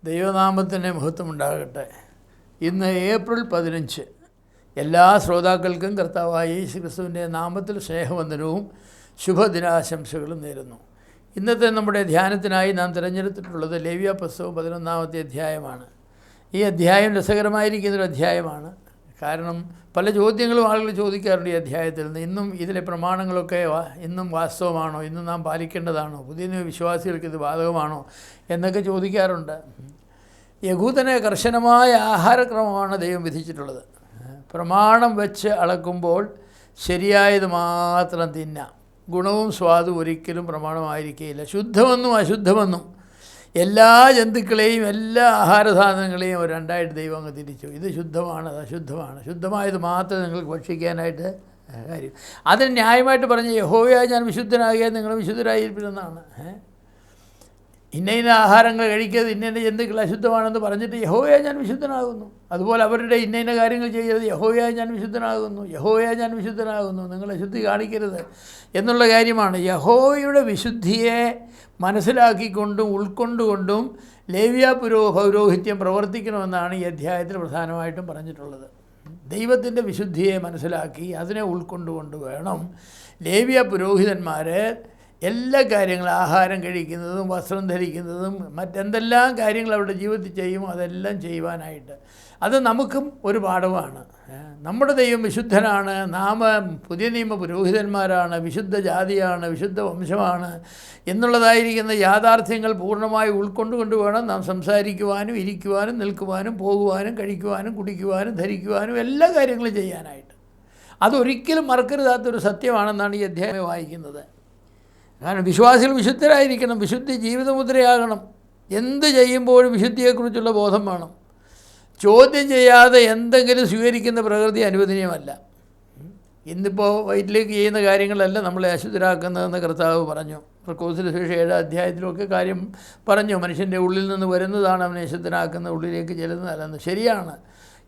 ദൈവനാമത്തിന് മഹത്വമുണ്ടാകട്ടെ. ഇന്ന് ഏപ്രിൽ 15. എല്ലാ ശ്രോതാക്കൾക്കും കർത്താവായ യേശു ക്രിസ്തുവിൻ്റെ നാമത്തിൽ സ്നേഹവന്ദനവും ശുഭദിനാശംസകളും നേരുന്നു. ഇന്നത്തെ നമ്മുടെ ധ്യാനത്തിനായി നാം തിരഞ്ഞെടുത്തിട്ടുള്ളത് ലേവ്യ പുസ്തകം 11-ാമത്തെ അധ്യായമാണ്. ഈ അധ്യായം രസകരമായിരിക്കുന്നൊരു അധ്യായമാണ്. കാരണം പല ചോദ്യങ്ങളും ആളുകൾ ചോദിക്കാറുണ്ട് ഈ അധ്യായത്തിൽ നിന്ന്. ഇന്നും ഇതിലെ പ്രമാണങ്ങളൊക്കെ ഇന്നും വാസ്തവമാണോ, ഇന്നും നാം പാലിക്കേണ്ടതാണോ, പുതിയ വിശ്വാസികൾക്ക് ഇത് ബാധകമാണോ എന്നൊക്കെ ചോദിക്കാറുണ്ട്. യഹൂദന് കർശനമായ ആഹാരക്രമമാണ് ദൈവം വിധിച്ചിട്ടുള്ളത്. പ്രമാണം വെച്ച് അളക്കുമ്പോൾ ശരിയായത് മാത്രം തിന്നാം. ഗുണവും സ്വാദും ഒരിക്കലും പ്രമാണമായിരിക്കുകയില്ല. ശുദ്ധമെന്നും അശുദ്ധമെന്നും എല്ലാ ജന്തുക്കളെയും എല്ലാ ആഹാരസാധനങ്ങളെയും രണ്ടായിട്ട് ദൈവം അങ്ങ് തിരിച്ചു. ഇത് ശുദ്ധമാണ്, അത് അശുദ്ധമാണ്. ശുദ്ധമായത് മാത്രമേ നിങ്ങൾക്ക് ഭക്ഷിക്കാനായിട്ട് കാര്യം. അതിന് ന്യായമായിട്ട് പറഞ്ഞ് യഹോവയായി ഞാൻ വിശുദ്ധനാകിയാൽ നിങ്ങൾ വിശുദ്ധരായിരിക്കുമെന്നാണ്. ഇന്ന ആഹാരങ്ങൾ കഴിക്കരുത്, ഇന്ന ജന്തുക്കൾ അശുദ്ധമാണെന്ന് പറഞ്ഞിട്ട് യഹോവയായി ഞാൻ വിശുദ്ധനാകുന്നു. അതുപോലെ അവരുടെ ഇന്ന കാര്യങ്ങൾ ചെയ്യരുത്, യഹോവയായി ഞാൻ വിശുദ്ധനാകുന്നു, യഹോവയായി ഞാൻ വിശുദ്ധനാകുന്നു, നിങ്ങൾ അശുദ്ധി കാണിക്കരുത് എന്നുള്ള കാര്യമാണ്. യഹോവയുടെ വിശുദ്ധിയെ മനസ്സിലാക്കിക്കൊണ്ടും ഉൾക്കൊണ്ടുകൊണ്ടും ലേവ്യ പൗരോഹിത്യം പ്രവർത്തിക്കണമെന്നാണ് ഈ അധ്യായത്തിൽ പ്രധാനമായിട്ടും പറഞ്ഞിട്ടുള്ളത്. ദൈവത്തിൻ്റെ വിശുദ്ധിയെ മനസ്സിലാക്കി അതിനെ ഉൾക്കൊണ്ടുകൊണ്ട് വേണം ലേവ്യ പുരോഹിതന്മാർ എല്ലാ കാര്യങ്ങളും, ആഹാരം കഴിക്കുന്നതും വസ്ത്രം ധരിക്കുന്നതും മറ്റെന്തെല്ലാം കാര്യങ്ങൾ അവരുടെ ജീവിതത്തിൽ ചെയ്യുമോ അതെല്ലാം ചെയ്യുവാനായിട്ട്. അത് നമുക്കും ഒരു പാഠമാണ്. നമ്മുടെ ദൈവം വിശുദ്ധനാണ്. നാം പുതിയ നിയമ പുരോഹിതന്മാരാണ്, വിശുദ്ധ ജാതിയാണ്, വിശുദ്ധ വംശമാണ് എന്നുള്ളതായിരിക്കുന്ന യാഥാർത്ഥ്യങ്ങൾ പൂർണ്ണമായി ഉൾക്കൊണ്ടുകൊണ്ട് വേണം നാം സംസാരിക്കുവാനും ഇരിക്കുവാനും നിൽക്കുവാനും പോകുവാനും കഴിക്കുവാനും കുടിക്കുവാനും ധരിക്കുവാനും എല്ലാ കാര്യങ്ങളും ചെയ്യാനായിട്ട്. അതൊരിക്കലും മറക്കരുതാത്തൊരു സത്യമാണെന്നാണ് ഈ അധ്യായം വായിക്കുന്നത്. കാരണം വിശ്വാസികൾ വിശുദ്ധരായിരിക്കണം, വിശുദ്ധി ജീവിതമുദ്രയാകണം. എന്ത് ചെയ്യുമ്പോഴും വിശുദ്ധിയെക്കുറിച്ചുള്ള ബോധം വേണം. ചോദ്യം ചെയ്യാതെ എന്തെങ്കിലും സ്വീകരിക്കുന്ന പ്രകൃതി അനുവദനീയമല്ല. ഇന്നിപ്പോൾ വയറ്റിലേക്ക് ചെയ്യുന്ന കാര്യങ്ങളല്ല നമ്മളെ അശുദ്ധരാക്കുന്നതെന്ന് കർത്താവ് പറഞ്ഞു. മർക്കോസിന്റെ സുവിശേഷം 7-ാം അധ്യായത്തിലൊക്കെ കാര്യം പറഞ്ഞു. മനുഷ്യൻ്റെ ഉള്ളിൽ നിന്ന് വരുന്നതാണ് അവനെ അശുദ്ധനാക്കുന്നത്, ഉള്ളിലേക്ക് ചെല്ലുന്നതല്ലെന്ന്. ശരിയാണ്.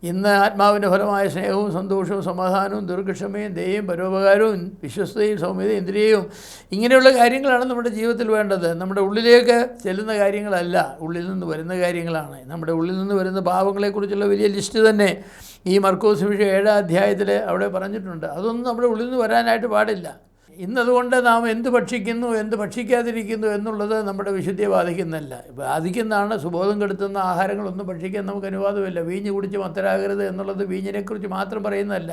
ഇന്ന് ആത്മാവിൻ്റെ ഫലമായ സ്നേഹവും സന്തോഷവും സമാധാനവും ദീർഘക്ഷമയും ദയയും പരോപകാരവും വിശ്വസ്തയും സൗമ്യതയും ഇന്ദ്രിയവും ഇങ്ങനെയുള്ള കാര്യങ്ങളാണ് നമ്മുടെ ജീവിതത്തിൽ വേണ്ടത്. നമ്മുടെ ഉള്ളിലേക്ക് ചെല്ലുന്ന കാര്യങ്ങളല്ല, ഉള്ളിൽ നിന്ന് വരുന്ന കാര്യങ്ങളാണ്. നമ്മുടെ ഉള്ളിൽ നിന്ന് വരുന്ന പാപങ്ങളെക്കുറിച്ചുള്ള വലിയ ലിസ്റ്റ് തന്നെ ഈ മർക്കോസ് സുവിശേഷം 7-ാം അധ്യായത്തിൽ അവിടെ പറഞ്ഞിട്ടുണ്ട്. അതൊന്നും നമ്മുടെ ഉള്ളിൽ നിന്ന് വരാനായിട്ട് പാടില്ല. ഇന്നതുകൊണ്ട് നാം എന്ത് ഭക്ഷിക്കുന്നു എന്ത് ഭക്ഷിക്കാതിരിക്കുന്നു എന്നുള്ളത് നമ്മുടെ വിശുദ്ധിയെ ബാധിക്കുന്നതല്ല. ബാധിക്കുന്നതാണ് സുബോധം കെടുത്തുന്ന ആഹാരങ്ങളൊന്നും ഭക്ഷിക്കാൻ നമുക്ക് അനുവാദമില്ല. വീഞ്ഞ് കുടിച്ച് മത്തരാകരുത് എന്നുള്ളത് വീഞ്ഞിനെക്കുറിച്ച് മാത്രം പറയുന്നതല്ല.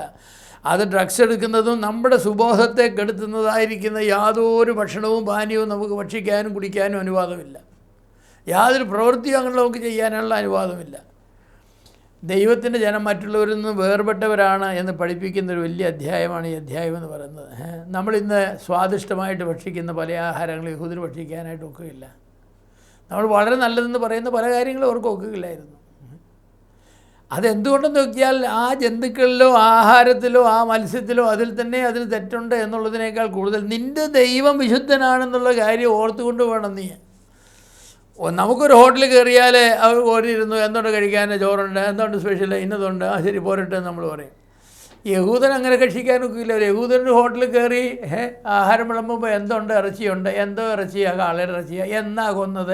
അത് ഡ്രഗ്സ് എടുക്കുന്നതും നമ്മുടെ സുബോധത്തെ കെടുത്തുന്നതായിരിക്കുന്ന യാതൊരു ഭക്ഷണവും പാനീയവും നമുക്ക് ഭക്ഷിക്കാനും കുടിക്കാനും അനുവാദമില്ല. യാതൊരു പ്രവൃത്തിയും അങ്ങനെ നമുക്ക് ചെയ്യാനുള്ള അനുവാദമില്ല. ദൈവത്തിൻ്റെ ജനം മറ്റുള്ളവരിൽ നിന്ന് വേർപെട്ടവരാണ് എന്ന് പഠിപ്പിക്കുന്നൊരു വലിയ അധ്യായമാണ് ഈ അധ്യായം എന്ന് പറയുന്നത്. നമ്മളിന്ന് സ്വാദിഷ്ടമായിട്ട് ഭക്ഷിക്കുന്ന പല ആഹാരങ്ങളും യഹൂദന് ഭക്ഷിക്കാനായിട്ട് ഒക്കുകയില്ല. നമ്മൾ വളരെ നല്ലതെന്ന് പറയുന്ന പല കാര്യങ്ങളും അവർക്ക് ഒക്കുകയില്ലായിരുന്നു. അതെന്തുകൊണ്ടെന്ന് നോക്കിയാൽ ആ ജന്തുക്കളിലോ ആഹാരത്തിലോ ആ മത്സ്യത്തിലോ അതിൽ തന്നെ അതിന് തെറ്റുണ്ട് എന്നുള്ളതിനേക്കാൾ കൂടുതൽ നിൻ്റെ ദൈവം വിശുദ്ധനാണെന്നുള്ള കാര്യം ഓർത്തുകൊണ്ട് വേണം നീ. നമുക്കൊരു ഹോട്ടലിൽ കയറിയാൽ അവർ ഓടിയിരുന്നു എന്തുകൊണ്ട് കഴിക്കാൻ ചോറുണ്ട്, എന്തുകൊണ്ട് സ്പെഷ്യൽ ഇന്നതുണ്ട്, ആ ശരി പോരട്ടെ നമ്മൾ പറയും. യഹൂദൻ അങ്ങനെ കഴിക്കാനൊക്കില്ല. ഒരു യഹൂദൻ്റെ ഹോട്ടലിൽ കയറി ആഹാരം വിളമ്പുമ്പോൾ എന്തുണ്ട്, ഇറച്ചിയുണ്ട്, എന്തോ ഇറച്ചിയാണ്, കാളയുടെ ഇറച്ചിയാണ്, എന്നാ കൊന്നത്,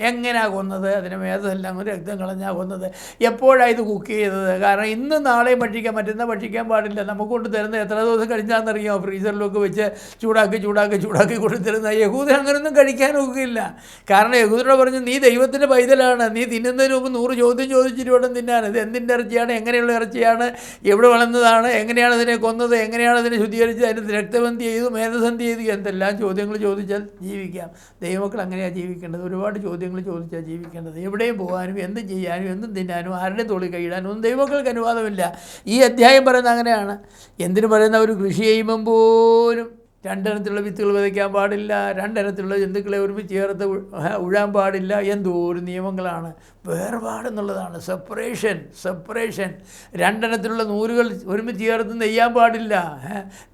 എങ്ങനെയാണ് കൊന്നത്, അതിന് മേധമെല്ലാം രക്തം കളഞ്ഞാൽ കൊന്നത്, എപ്പോഴാണ് ഇത് കുക്ക് ചെയ്തത്. കാരണം ഇന്ന് നാളെയും ഭക്ഷിക്കാൻ, മറ്റന്നാൾ ഭക്ഷിക്കാൻ പാടില്ല. നമുക്ക് കൊണ്ട് തരുന്നത് എത്ര ദിവസം കഴിച്ചാണെന്നറിയാമോ? ഫ്രീസറിലൊക്കെ വെച്ച് ചൂടാക്കി കൊണ്ടുതരുന്ന. യഹൂദൻ അങ്ങനെയൊന്നും കഴിക്കാനൊക്കില്ല. കാരണം യഹൂദനോട് പറഞ്ഞു, നീ ദൈവത്തിൻ്റെ പൈതലാണ്, നീ തിന്നുന്നതിന് മുമ്പ് 100 ചോദ്യം ചോദിച്ചിട്ട് വേണം തിന്നാൻ. ഇത് എന്തിൻ്റെ ഇറച്ചിയാണ്, എങ്ങനെയുള്ള ഇറച്ചിയാണ്, എവിടെ വളർന്നതാണ്, എങ്ങനെയാണ് അതിനെ കൊന്നത്, എങ്ങനെയാണ് അതിനെ ശുദ്ധീകരിച്ചത്, അതിന് രക്തബന്ധി ചെയ്തു, മേധസന്ധി ചെയ്തു, എന്തെല്ലാം ചോദ്യങ്ങൾ ചോദിച്ചാൽ ജീവിക്കാം. ദൈവമക്കൾ അങ്ങനെയാണ് ജീവിക്കേണ്ടത്. ഒരുപാട് ചോദ്യങ്ങൾ ചോദിച്ചാൽ ജീവിക്കേണ്ടത്. എവിടെയും പോകാനും എന്തും ചെയ്യാനും എന്തും തിന്നാനും ആരുടെ തോളിൽ കൈയിടാനും ഒന്നും ദൈവമക്കൾക്ക് അനുവാദമില്ല. ഈ അധ്യായം പറയുന്നത് അങ്ങനെയാണ്. എന്തിനു പറയുന്ന ഒരു കൃഷി ചെയ്യുമ്പം പോലും 2 ഇനത്തിലുള്ള വിത്തുകൾ വിതയ്ക്കാൻ പാടില്ല, 2 ഇനത്തിലുള്ള ജന്തുക്കളെ ഒരുമിച്ച് ചേർത്ത് ഉഴാൻ പാടില്ല. എന്തോരു നിയമങ്ങളാണ്. വേർപാടെന്നുള്ളതാണ്. സെപ്പറേഷൻ. 2 ഇനത്തിലുള്ള നൂലുകൾ ഒരുമിച്ച് ചേർത്ത് നെയ്യാൻ പാടില്ല.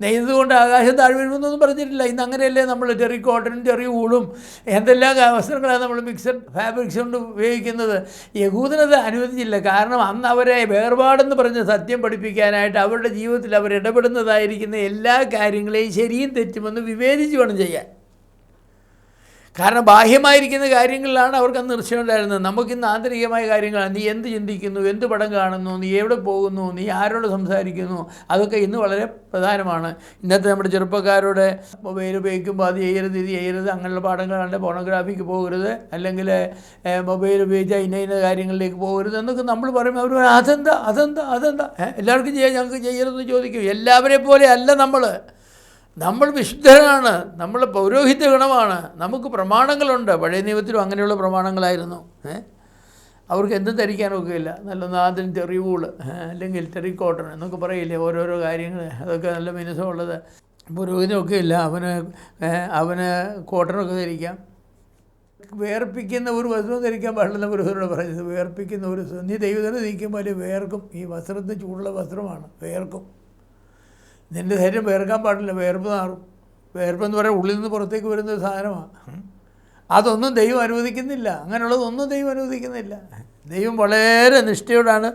നെയ്തുകൊണ്ട് ആകാശം താഴെ വീഴുമെന്നൊന്നും പറഞ്ഞിട്ടില്ല. ഇന്ന് അങ്ങനെയല്ലേ നമ്മൾ ചെറിയ കോട്ടനും ചെറിയ ഊളും എന്തെല്ലാം വസ്ത്രങ്ങളാണ് നമ്മൾ മിക്സഡ് ഫാബ്രിക്സ് കൊണ്ട് ഉപയോഗിക്കുന്നത്. യഹൂദനത് അനുവദിച്ചില്ല. കാരണം അന്ന് അവരെ വേർപാടെന്ന് പറഞ്ഞ് സത്യം പഠിപ്പിക്കാനായിട്ട് അവരുടെ ജീവിതത്തിൽ അവർ ഇടപെടുന്നതായിരിക്കുന്ന എല്ലാ കാര്യങ്ങളെയും ശരിയും തെറ്റുമെന്ന് വിവേചിച്ച് വേണം ചെയ്യാൻ. കാരണം ബാഹ്യമായിരിക്കുന്ന കാര്യങ്ങളിലാണ് അവർക്ക് അന്ന് നിശ്ചയമുണ്ടായിരുന്നത്. നമുക്കിന്ന് ആന്തരികമായ കാര്യങ്ങളാണ്. നീ എന്ത് ചിന്തിക്കുന്നു, എന്ത് പടം കാണുന്നു, നീ എവിടെ പോകുന്നു, നീ ആരോട് സംസാരിക്കുന്നു, അതൊക്കെ ഇന്ന് വളരെ പ്രധാനമാണ്. ഇന്നത്തെ നമ്മുടെ ചെറുപ്പക്കാരോട് മൊബൈൽ ഉപയോഗിക്കുമ്പോൾ അത് ചെയ്യരുത്, ഇത് ചെയ്യരുത്, അങ്ങനെയുള്ള പാഠങ്ങളാണ്, പോണോഗ്രാഫിക്ക് പോകരുത്, അല്ലെങ്കിൽ മൊബൈൽ ഉപയോഗിച്ചാൽ ഇന്ന കാര്യങ്ങളിലേക്ക് പോകരുത് എന്നൊക്കെ നമ്മൾ പറയുമ്പോൾ അവർ അതെന്താ എല്ലാവർക്കും ചെയ്യാൻ ഞങ്ങൾക്ക് ചെയ്യരുതെന്ന് ചോദിക്കും. എല്ലാവരെ പോലെ അല്ല നമ്മൾ വിശുദ്ധരാണ്, നമ്മൾ പൗരോഹിത്യ ഗണമാണ്, നമുക്ക് പ്രമാണങ്ങളുണ്ട്. പഴയ നിയമത്തിലും അങ്ങനെയുള്ള പ്രമാണങ്ങളായിരുന്നു. അവർക്ക് എന്തും ധരിക്കാനൊക്കെയില്ല. നല്ല നാദൻ ടെറിവൂള് അല്ലെങ്കിൽ ടെറിക്കോട്ടൺ എന്നൊക്കെ പറയില്ലേ ഓരോരോ കാര്യങ്ങൾ, അതൊക്കെ നല്ല മിനുസമുള്ളത്. പുരോഹിതമൊക്കെ ഇല്ല, അവന് കോട്ടനൊക്കെ ധരിക്കാം. വേർപ്പിക്കുന്ന ഒരു വസ്ത്രം ധരിക്കാൻ പാടില്ലെന്ന് പുരോഹിതനോട് പറഞ്ഞത്. വേർപ്പിക്കുന്ന ഒരു നീ ദൈവത്തിനെ നീക്കുമ്പോൾ അല്ലെങ്കിൽ വേർക്കും. ഈ വസ്ത്രത്തിന് ചൂടുള്ള വസ്ത്രമാണ്, വേർക്കും. നിൻ്റെ ധൈര്യം വേർക്കാൻ പാടില്ല, വേർപ്പ് മാറും. വേർപ്പെന്ന് പറയാൻ ഉള്ളിൽ നിന്ന് പുറത്തേക്ക് വരുന്ന ഒരു സാധനമാണ്. അതൊന്നും ദൈവം അനുവദിക്കുന്നില്ല. അങ്ങനെയുള്ളതൊന്നും ദൈവം അനുവദിക്കുന്നില്ല. ദൈവം വളരെ നിഷ്ഠയോടാണ്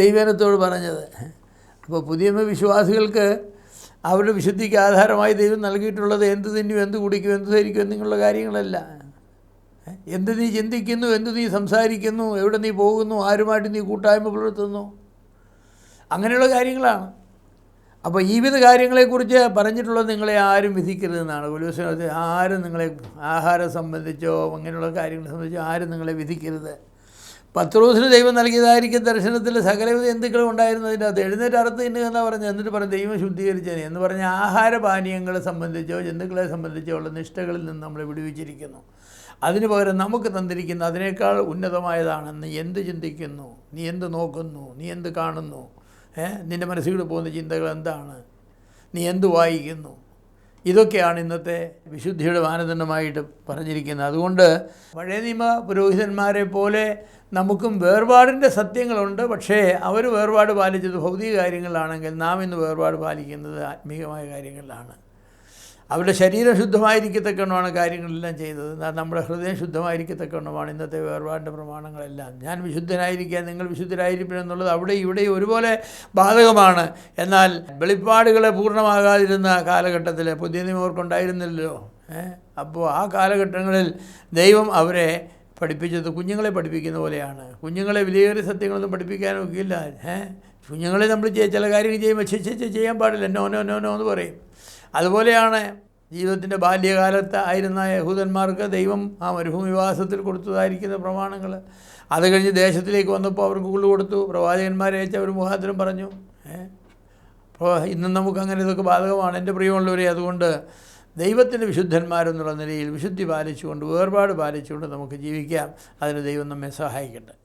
ദൈവജനത്തോട് പറഞ്ഞത്. അപ്പോൾ പുതിയ വിശ്വാസികൾക്ക് അവരുടെ വിശുദ്ധിക്ക് ആധാരമായി ദൈവം നൽകിയിട്ടുള്ളത് എന്ത് തിന്നും, എന്ത് കുടിക്കും, എന്ത് ധരിക്കും എന്നുള്ള കാര്യങ്ങളല്ല. എന്ത് നീ ചിന്തിക്കുന്നു, എന്ത് നീ സംസാരിക്കുന്നു, എവിടെ നീ പോകുന്നു, ആരുമായിട്ട് നീ കൂട്ടായ്മ പുലർത്തുന്നു, അങ്ങനെയുള്ള കാര്യങ്ങളാണ്. അപ്പോൾ ഈ വിധ കാര്യങ്ങളെക്കുറിച്ച് പറഞ്ഞിട്ടുള്ളത് നിങ്ങളെ ആരും വിധിക്കരുതെന്നാണ്. പൗലോസ് ആരും നിങ്ങളെ ആഹാരം സംബന്ധിച്ചോ അങ്ങനെയുള്ള കാര്യങ്ങളെ സംബന്ധിച്ചോ ആരും നിങ്ങളെ വിധിക്കരുത്. പത്രോസിന് ദൈവം നൽകിയതായിരിക്കും ദർശനത്തിൽ സകലവിധ ജന്തുക്കളും ഉണ്ടായിരുന്നതിൻ്റെ അത് എഴുന്നേറ്റ് അറുത്ത് തിന്നുക പറഞ്ഞത്. എന്നിട്ട് പറഞ്ഞ് ദൈവം ശുദ്ധീകരിച്ചതിന് എന്ന് പറഞ്ഞാൽ ആഹാരപാനീയങ്ങളെ സംബന്ധിച്ചോ ജന്തുക്കളെ സംബന്ധിച്ചോ ഉള്ള നിഷ്ഠകളിൽ നിന്ന് നമ്മളെ വിടുവിച്ചിരിക്കുന്നു. അതിന് പകരം നമുക്ക് തന്നിരിക്കുന്ന അതിനേക്കാൾ ഉന്നതമായതാണ്. നീ എന്ത് ചിന്തിക്കുന്നു, നീ എന്ത് നോക്കുന്നു, നീ എന്ത് കാണുന്നു, നിൻ്റെ മനസ്സിലൂടെ പോകുന്ന ചിന്തകൾ എന്താണ്, നീ എന്ത് വായിക്കുന്നു, ഇതൊക്കെയാണ് ഇന്നത്തെ വിശുദ്ധിയുടെ മാനദണ്ഡമായിട്ട് പറഞ്ഞിരിക്കുന്നത്. അതുകൊണ്ട് പഴയ നിയമ പുരോഹിതന്മാരെ പോലെ നമുക്കും വേർപാടിൻ്റെ സത്യങ്ങളുണ്ട്. പക്ഷേ അവർ വേർപാട് പാലിച്ചത് ഭൗതിക കാര്യങ്ങളിലാണെങ്കിൽ നാം ഇന്ന് വേർപാട് പാലിക്കുന്നത് ആത്മീയമായ കാര്യങ്ങളിലാണ്. അവരുടെ ശരീരം ശുദ്ധമായിരിക്കത്തക്കവണ്ണമാണ് കാര്യങ്ങളെല്ലാം ചെയ്തത്. നമ്മുടെ ഹൃദയം ശുദ്ധമായിരിക്കത്തക്കവണ്ണമാണ് ഇന്നത്തെ വേർപാടിൻ്റെ പ്രമാണങ്ങളെല്ലാം. ഞാൻ വിശുദ്ധനായിരിക്കുക, നിങ്ങൾ വിശുദ്ധരായിരിക്കണം എന്നുള്ളത് അവിടെ ഇവിടെ ഒരുപോലെ ബാധകമാണ്. എന്നാൽ വെളിപ്പാടുകളെ പൂർണ്ണമാകാതിരുന്ന കാലഘട്ടത്തിൽ പുതിയ നിയമവർക്കുണ്ടായിരുന്നില്ലല്ലോ. അപ്പോൾ ആ കാലഘട്ടങ്ങളിൽ ദൈവം അവരെ പഠിപ്പിച്ചത് കുഞ്ഞുങ്ങളെ പഠിപ്പിക്കുന്ന പോലെയാണ്. കുഞ്ഞുങ്ങളെ വിലയേറിയ സത്യങ്ങളൊന്നും പഠിപ്പിക്കാനൊക്കെയില്ല. കുഞ്ഞുങ്ങളെ നമ്മൾ ചില കാര്യങ്ങൾ ചെയ്യുമ്പോൾ ചെയ്യാൻ പാടില്ല, നോ നോ നോ നോ എന്ന് പറയും. അതുപോലെയാണ് ജീവിതത്തിൻ്റെ ബാല്യകാലത്ത് ആയിരുന്ന യഹൂദന്മാർക്ക് ദൈവം ആ മരുഭൂമിവാസത്തിൽ കൊടുത്തതായിരിക്കുന്ന പ്രമാണങ്ങൾ. അത് കഴിഞ്ഞ് ദേശത്തിലേക്ക് വന്നപ്പോൾ അവർക്ക് ഉള്ളു കൊടുത്തു. പ്രവാചകന്മാരെ അയച്ച് അവർ മുഖാന്തരം പറഞ്ഞു. അപ്പോൾ ഇന്നും നമുക്കങ്ങനെ ഇതൊക്കെ ബാധകമാണ് എൻ്റെ പ്രിയമുള്ളവരെ. അതുകൊണ്ട് ദൈവത്തിൻ്റെ വിശുദ്ധന്മാരെന്നുള്ള നിലയിൽ വിശുദ്ധി പാലിച്ചുകൊണ്ട് വേർപാട് പാലിച്ചുകൊണ്ട് നമുക്ക് ജീവിക്കാം. അതിന് ദൈവം നമ്മെ സഹായിക്കട്ടെ.